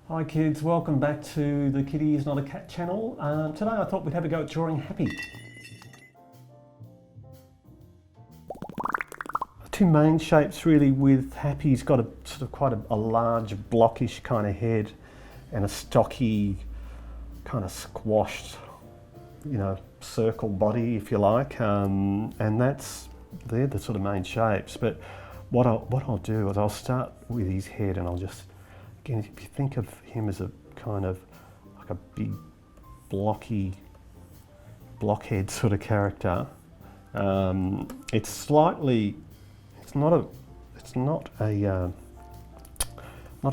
Hi kids, welcome back to the Kitty is Not a Cat channel. Today I thought we'd have a go at drawing Happy. Two main shapes really with Happy. He's got a sort of quite a large blockish kind of head and a stocky kind of squashed, circle body if you like, and they're the sort of main shapes. But what I'll do is I'll start with his head, and I'll just, again, if you think of him as a kind of like a big blocky blockhead sort of character, it's not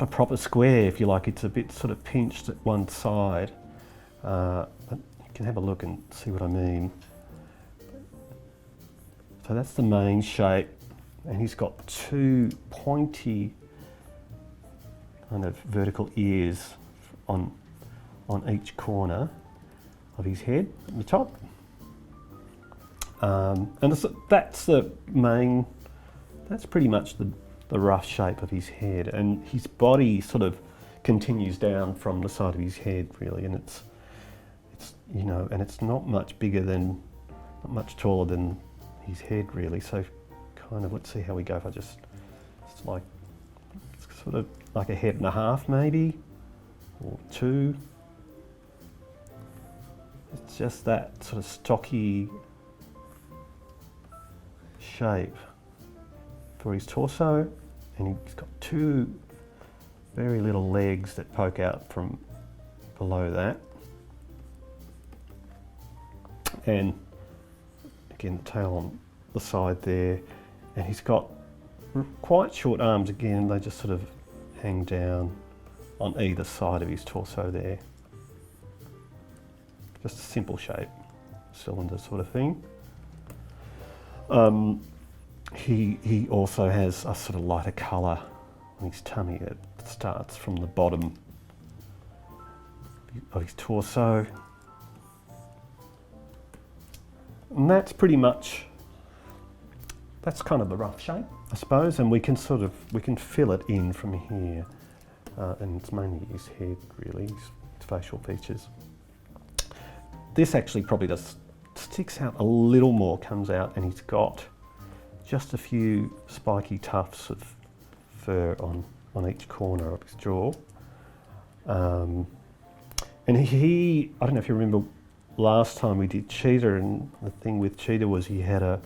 a proper square if you like. It's a bit sort of pinched at one side. But you can have a look and see what I mean. So that's the main shape, and he's got two pointy kind of vertical ears on each corner of his head at the top. And that's pretty much the rough shape of his head, and his body sort of continues down from the side of his head really, and it's not much taller than his head really. So kind of, let's see how we go if I just, it's sort of like a head and a half maybe, or two. It's just that sort of stocky shape for his torso, and he's got two very little legs that poke out from below that, and again the tail on the side there, and he's got quite short arms again. They just sort of hang down on either side of his torso there. Just a simple shape, cylinder sort of thing. He also has a sort of lighter colour on his tummy that starts from the bottom of his torso. And that's kind of the rough shape, I suppose, and we can fill it in from here, and it's mainly his head really, his facial features. This actually probably just sticks out a little more, comes out, and he's got just a few spiky tufts of fur on each corner of his jaw. And I don't know if you remember last time we did Cheetah, and the thing with Cheetah was he had a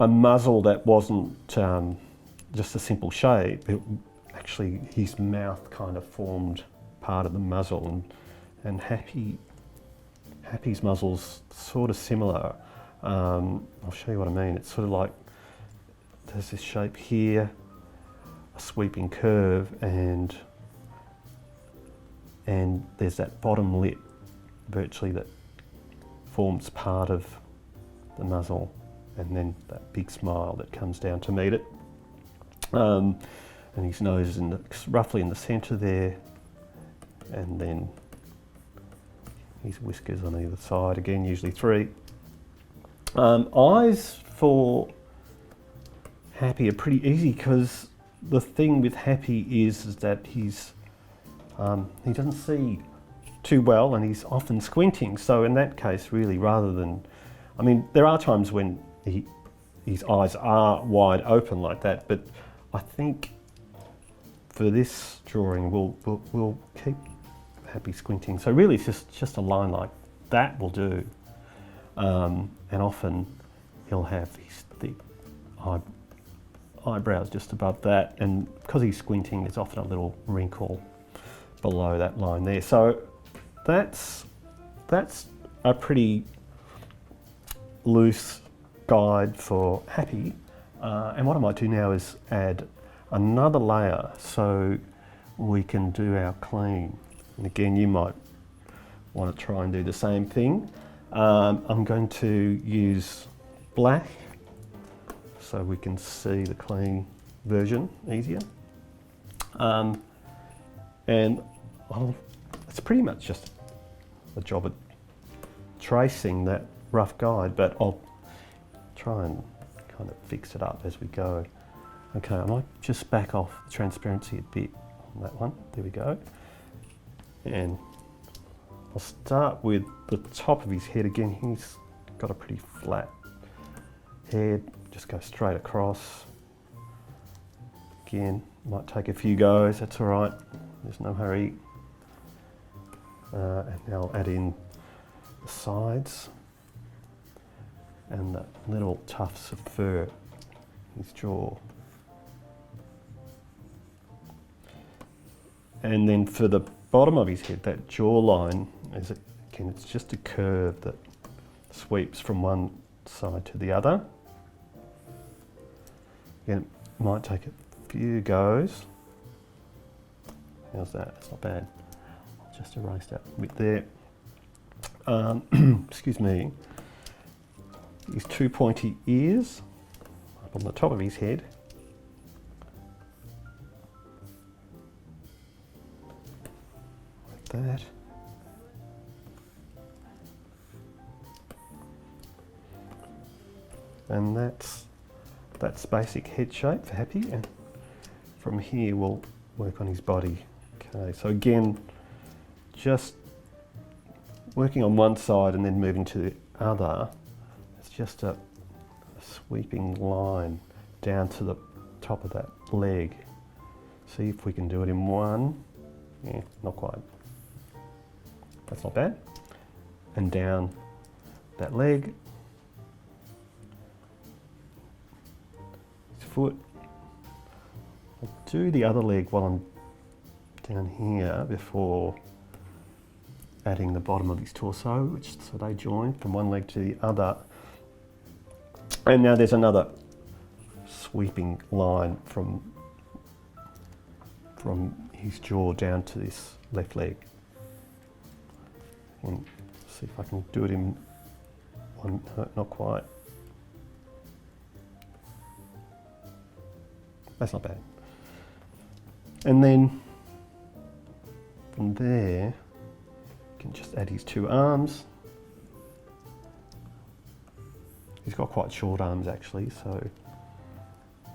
muzzle that wasn't just a simple shape. Actually, his mouth kind of formed part of the muzzle, and Happy's muzzle's sort of similar. I'll show you what I mean. It's sort of like there's this shape here, a sweeping curve, and there's that bottom lip virtually that forms part of the muzzle, and then that big smile that comes down to meet it. And his nose is roughly in the centre there, and then his whiskers on either side, again usually three. Eyes for Happy are pretty easy, because the thing with Happy is that he doesn't see too well, and he's often squinting. So in that case, really, there are times when his eyes are wide open like that, but I think for this drawing we'll keep Happy squinting. So really it's just a line like that will do. And often he'll have his thick eyebrows just above that, and because he's squinting, there's often a little wrinkle below that line there. So that's a pretty loose guide for Happy. And what I might do now is add another layer so we can do our clean. And again, you might want to try and do the same thing. I'm going to use black so we can see the clean version easier. And it's pretty much just a job at tracing that rough guide, but I'll try and kind of fix it up as we go. Okay, I might just back off the transparency a bit that one. There we go. And I'll start with the top of his head again. He's got a pretty flat head. Just go straight across. Again, might take a few goes, that's all right. There's no hurry. And now I'll add in the sides and the little tufts of fur in his jaw. And then for the bottom of his head, that jawline, again, it's just a curve that sweeps from one side to the other. Again, it might take a few goes. How's that? That's not bad. I'll just erase that bit there. Excuse me. His two pointy ears up on the top of his head. Like that. And that's basic head shape for Happy, and from here we'll work on his body. Okay, so again, just working on one side and then moving to the other. It's just a sweeping line down to the top of that leg. See if we can do it in one. Yeah, not quite. That's not bad. And down that leg. His foot. I'll do the other leg while I'm down here before adding the bottom of his torso, so they join from one leg to the other. And now there's another sweeping line from his jaw down to this left leg. And see if I can do it in one, not quite. That's not bad. And then from there, you can just add his two arms. He's got quite short arms actually, so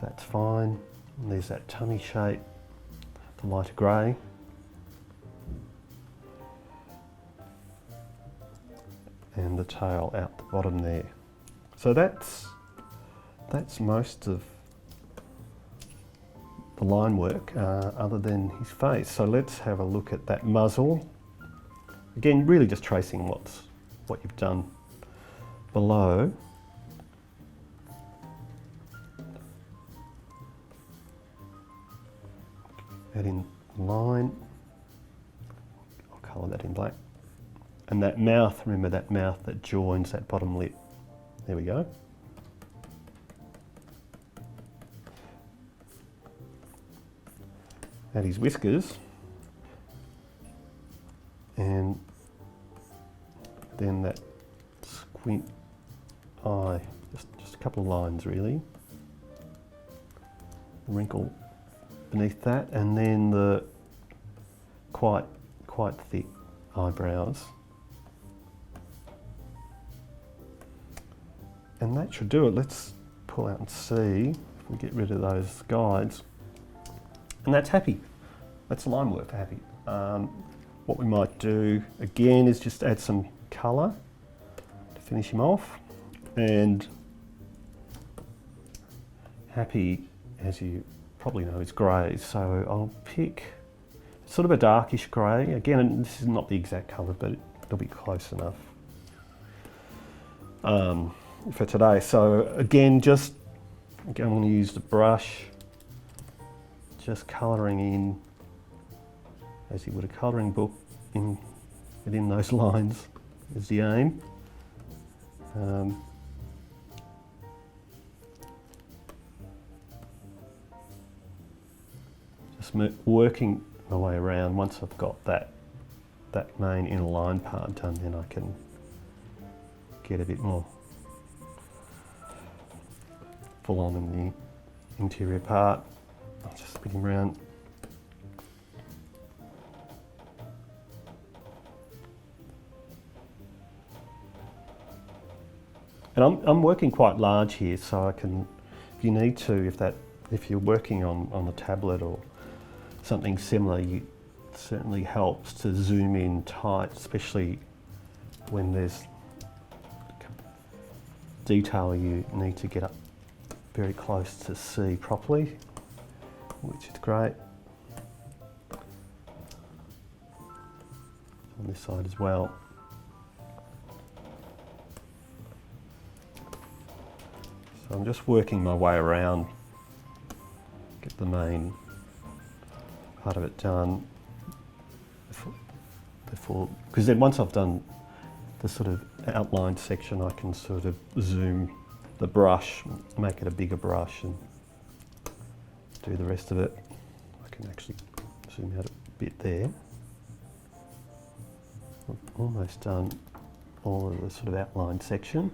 that's fine. And there's that tummy shape, the lighter grey. And the tail out the bottom there. So that's most of the line work, other than his face. So let's have a look at that muzzle. Again, really just tracing what you've done below. Add in line. I'll colour that in black. And that mouth, remember that mouth that joins that bottom lip. There we go. Add his whiskers. And then that squint eye, just a couple of lines really. Wrinkle beneath that, and then the quite thick eyebrows. And that should do it. Let's pull out and see if we get rid of those guides. And that's Happy. That's line work for Happy. What we might do again is just add some colour to finish him off. And Happy, as you probably know, is grey, so I'll pick sort of a darkish grey. Again, this is not the exact colour, but it'll be close enough for today. So again, I'm going to use the brush, just colouring in as you would a colouring book within those lines is the aim. Just working my way around. Once I've got that main inner line part done, then I can get a bit more full on in the interior part. I'll just spin him around. And I'm working quite large here, so I can, if you need to, if you're working on a tablet or something similar, it certainly helps to zoom in tight, especially when there's detail you need to get up very close to see properly, which is great. On this side as well. So I'm just working my way around, get the main part of it done before, because then once I've done the sort of outlined section, I can sort of zoom the brush, make it a bigger brush and do the rest of it. I can actually zoom out a bit there. I've almost done all of the sort of outlined section.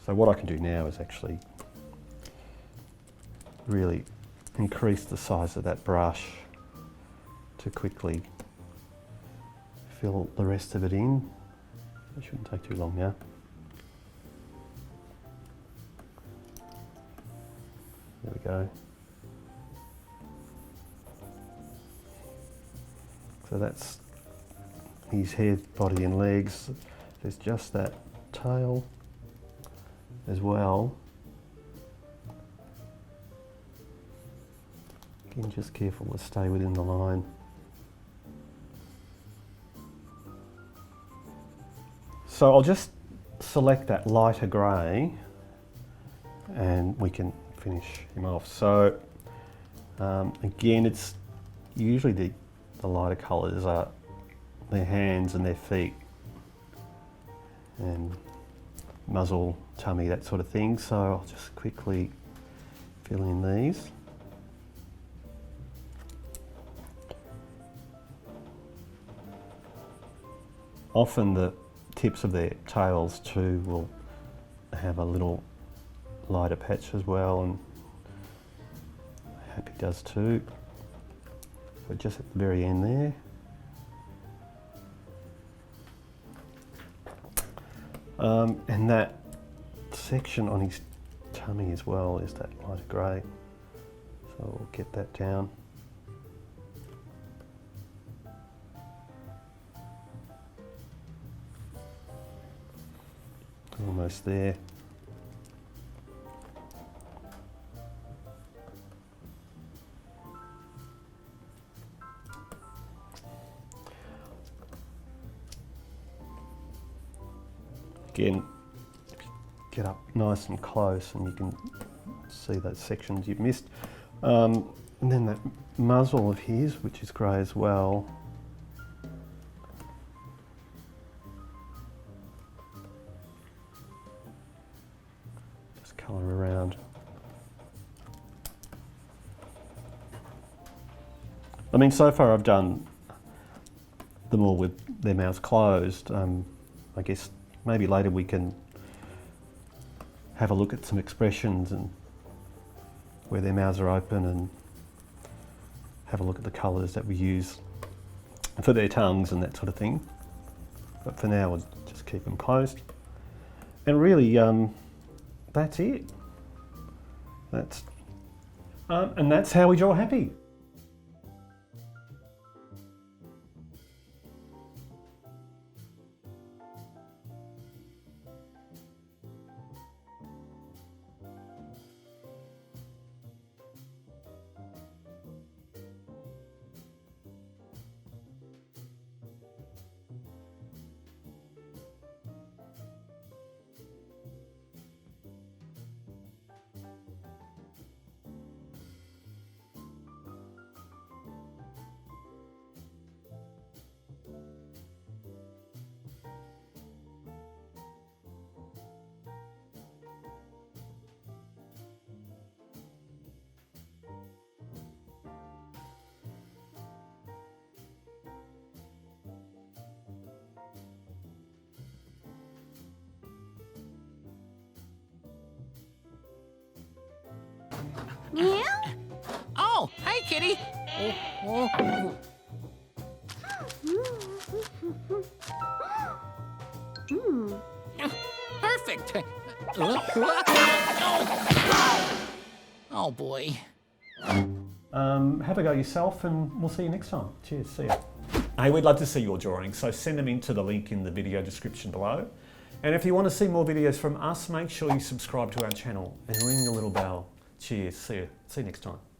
So what I can do now is actually really increase the size of that brush to quickly fill the rest of it in. It shouldn't take too long now. There we go. So that's his head, body and legs. There's just that tail as well. Again, just careful to stay within the line. So I'll just select that lighter grey and we can finish him off. So again, it's usually the lighter colours are their hands and their feet and muzzle, tummy, that sort of thing. So I'll just quickly fill in these. Often the tips of their tails too will have a little lighter patch as well, and Happy does too. So just at the very end there. And that section on his tummy as well is that lighter grey. So we'll get that down. Almost there. Again, get up nice and close and you can see those sections you've missed. And then that muzzle of his, which is grey as well. Just colour around. I mean, so far I've done them all with their mouths closed. I guess maybe later we can have a look at some expressions and where their mouths are open and have a look at the colours that we use for their tongues and that sort of thing. But for now, we'll just keep them closed. And really, that's it. And that's how we draw Happy. Yeah? Oh, hey, kitty. Oh. Perfect. Oh boy. Have a go yourself, and we'll see you next time. Cheers, see ya. Hey, we'd love to see your drawings, so send them into the link in the video description below. And if you want to see more videos from us, make sure you subscribe to our channel and ring the little bell. Cheers, see you next time.